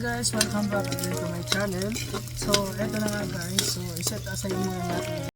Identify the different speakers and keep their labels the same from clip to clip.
Speaker 1: guys, welcome back again to my channel. So, eto na nga guys. So, iset aside muna natin.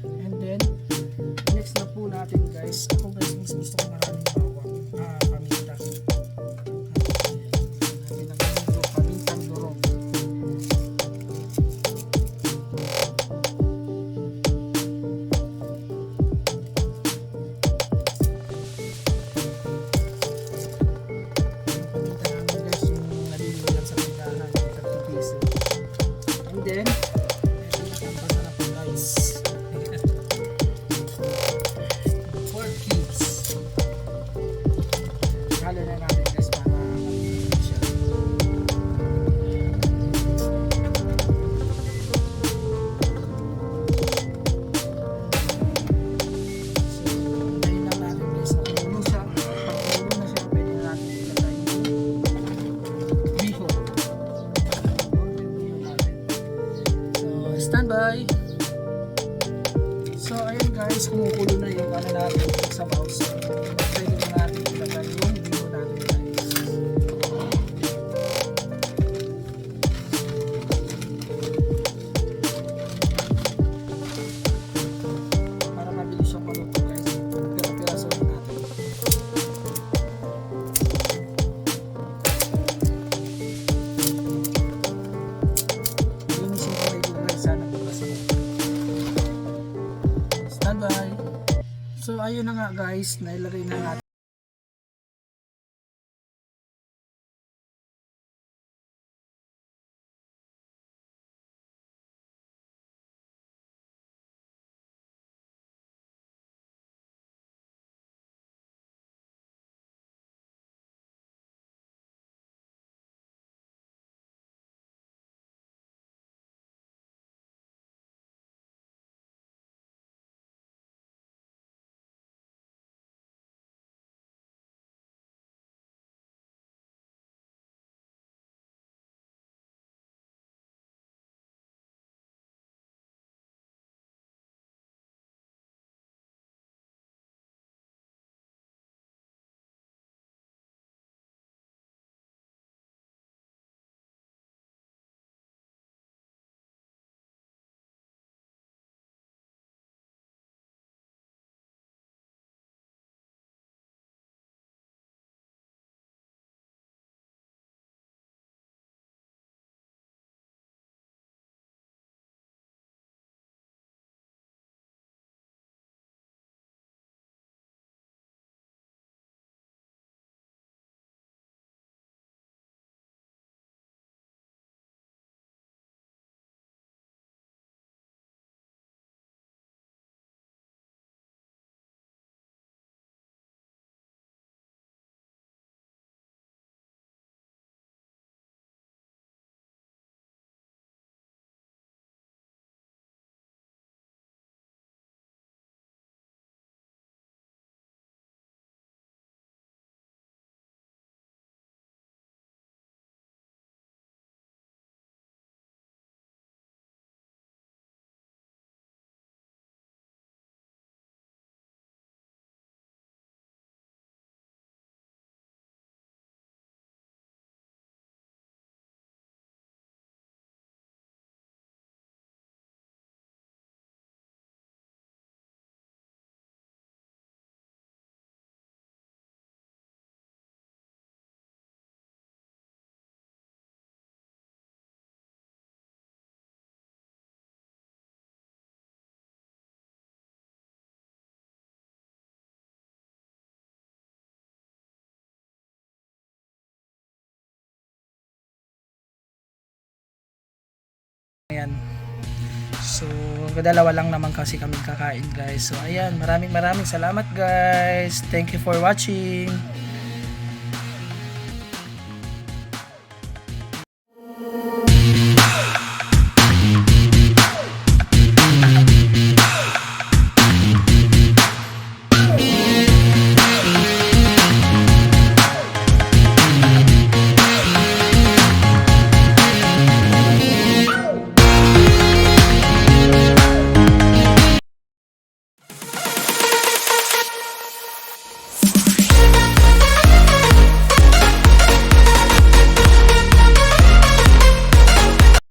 Speaker 1: And then, next na po natin guys. Ako guys, mas gusto ko maraming bawang. Paminta. Natin ang pamintang durog. Paminta namin guys yung naliliw lang sa tindahan. 30 piso. And then, ito na ang masarap po guys. Pork cubes. Halo na natin guys para siya. So, dahil lang natin guys na kumulo siya. Pag kumulo na siya, pwede na natin ilagay yung bihon. Yung bihon natin. So, standby. So, ayun guys, kumukulo na yung ano natin sa mouse. So, pwede na natin ilagay yung bihon natin guys. Para mabilis yung maluto guys. Pira-piraso na natin. Linisin ko kayo guys. Sana bukas ako. Standby. So ayun na nga guys, nailagay na natin. yan. So, dalawa lang naman kasi kami kakain guys. So, ayan, maraming salamat guys. Thank you for watching.